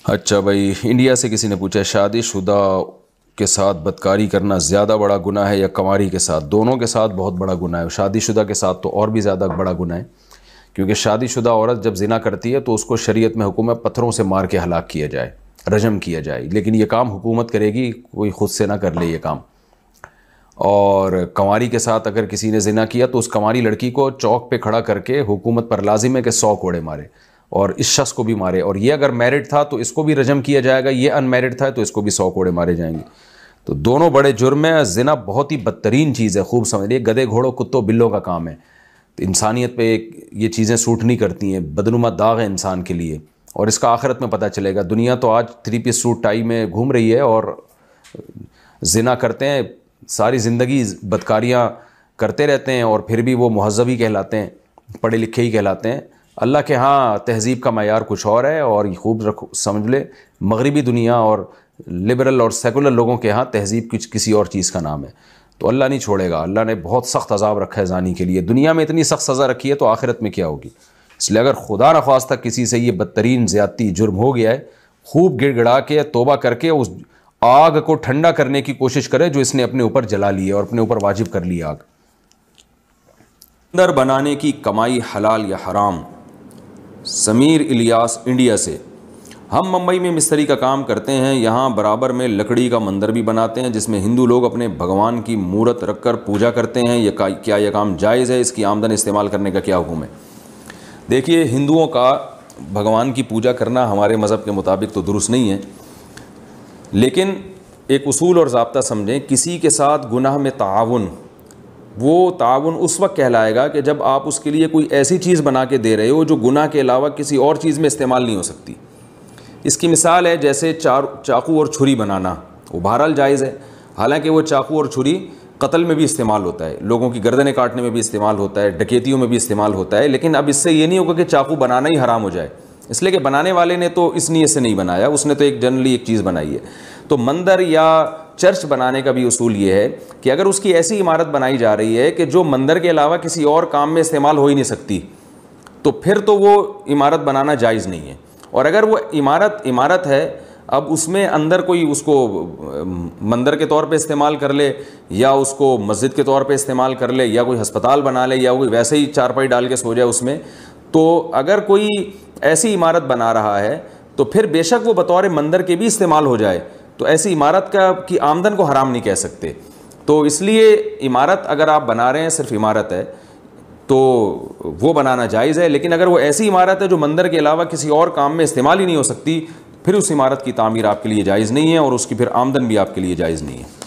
اچھا بھائی، انڈیا سے کسی نے پوچھا شادی شدہ کے ساتھ بدکاری کرنا زیادہ بڑا گناہ ہے یا کنواری کے ساتھ؟ دونوں کے ساتھ بہت بڑا گناہ ہے، شادی شدہ کے ساتھ تو اور بھی زیادہ بڑا گناہ ہے، کیونکہ شادی شدہ عورت جب زنا کرتی ہے تو اس کو شریعت میں حکم ہے پتھروں سے مار کے ہلاک کیا جائے، رجم کیا جائے، لیکن یہ کام حکومت کرے گی، کوئی خود سے نہ کر لے یہ کام۔ اور کنواری کے ساتھ اگر کسی نے زنا کیا تو اس کنواری لڑکی کو چوک پہ کھڑا کر کے حکومت پر لازم ہے کہ 100 کوڑے مارے، اور اس شخص کو بھی مارے، اور یہ اگر میرڈ تھا تو اس کو بھی رجم کیا جائے گا، یہ ان میرڈ تھا تو اس کو بھی 100 کوڑے مارے جائیں گے۔ تو دونوں بڑے جرم ہیں۔ زنا بہت ہی بدترین چیز ہے، خوب سمجھ لیے، گدھے گھوڑوں کتوں بلوں کا کام ہے، تو انسانیت پہ یہ چیزیں سوٹ نہیں کرتی ہیں، بدنما داغ ہے انسان کے لیے، اور اس کا آخرت میں پتہ چلے گا۔ دنیا تو آج 3 پیس سوٹ ٹائی میں گھوم رہی ہے اور زنا کرتے ہیں، ساری زندگی بدکاریاں کرتے رہتے ہیں، اور پھر بھی وہ مہذب ہی کہلاتے ہیں، پڑھے لکھے ہی کہلاتے ہیں۔ اللہ کے ہاں تہذیب کا معیار کچھ اور ہے، اور خوب سمجھ لے مغربی دنیا اور لبرل اور سیکولر لوگوں کے ہاں تہذیب کسی اور چیز کا نام ہے۔ تو اللہ نہیں چھوڑے گا، اللہ نے بہت سخت عذاب رکھا ہے زانی کے لیے، دنیا میں اتنی سخت سزا رکھی ہے تو آخرت میں کیا ہوگی۔ اس لیے اگر خدا نخواستہ کسی سے یہ بدترین زیادتی جرم ہو گیا ہے، خوب گڑ گڑا کے توبہ کر کے اس آگ کو ٹھنڈا کرنے کی کوشش کرے جو اس نے اپنے اوپر جلا لی ہے اور اپنے اوپر واجب کر لی آگ۔ مندر بنانے کی کمائی حلال یا حرام؟ سمیر الیاس انڈیا سے۔ ہم ممبئی میں مستری کا کام کرتے ہیں، یہاں برابر میں لکڑی کا مندر بھی بناتے ہیں جس میں ہندو لوگ اپنے بھگوان کی مورت رکھ کر پوجا کرتے ہیں، کیا یہ کام جائز ہے؟ اس کی آمدن استعمال کرنے کا کیا حکم ہے؟ دیکھیے، ہندوؤں کا بھگوان کی پوجا کرنا ہمارے مذہب کے مطابق تو درست نہیں ہے، لیکن ایک اصول اور ضابطہ سمجھیں، کسی کے ساتھ گناہ میں تعاون، وہ تعاون اس وقت کہلائے گا کہ جب آپ اس کے لیے کوئی ایسی چیز بنا کے دے رہے ہو جو گناہ کے علاوہ کسی اور چیز میں استعمال نہیں ہو سکتی۔ اس کی مثال ہے جیسے چاقو اور چھری بنانا، وہ بہرحال جائز ہے، حالانکہ وہ چاقو اور چھری قتل میں بھی استعمال ہوتا ہے، لوگوں کی گردنیں کاٹنے میں بھی استعمال ہوتا ہے، ڈکیتیوں میں بھی استعمال ہوتا ہے، لیکن اب اس سے یہ نہیں ہوگا کہ چاقو بنانا ہی حرام ہو جائے، اس لیے کہ بنانے والے نے تو اس نیت سے نہیں بنایا، اس نے تو ایک جنرلی ایک چیز بنائی ہے۔ تو مندر یا چرچ بنانے کا بھی اصول یہ ہے کہ اگر اس کی ایسی عمارت بنائی جا رہی ہے کہ جو مندر کے علاوہ کسی اور کام میں استعمال ہو ہی نہیں سکتی، تو پھر تو وہ عمارت بنانا جائز نہیں ہے۔ اور اگر وہ عمارت ہے، اب اس میں اندر کوئی اس کو مندر کے طور پہ استعمال کر لے، یا اس کو مسجد کے طور پہ استعمال کر لے، یا کوئی ہسپتال بنا لے، یا کوئی ویسے ہی چارپائی ڈال کے سو جائے اس میں، تو اگر کوئی ایسی عمارت بنا رہا ہے تو پھر بے شک وہ بطور مندر کے بھی استعمال ہو جائے تو ایسی عمارت کی آمدن کو حرام نہیں کہہ سکتے۔ تو اس لیے عمارت اگر آپ بنا رہے ہیں، صرف عمارت ہے تو وہ بنانا جائز ہے، لیکن اگر وہ ایسی عمارت ہے جو مندر کے علاوہ کسی اور کام میں استعمال ہی نہیں ہو سکتی، پھر اس عمارت کی تعمیر آپ کے لیے جائز نہیں ہے، اور اس کی پھر آمدن بھی آپ کے لیے جائز نہیں ہے۔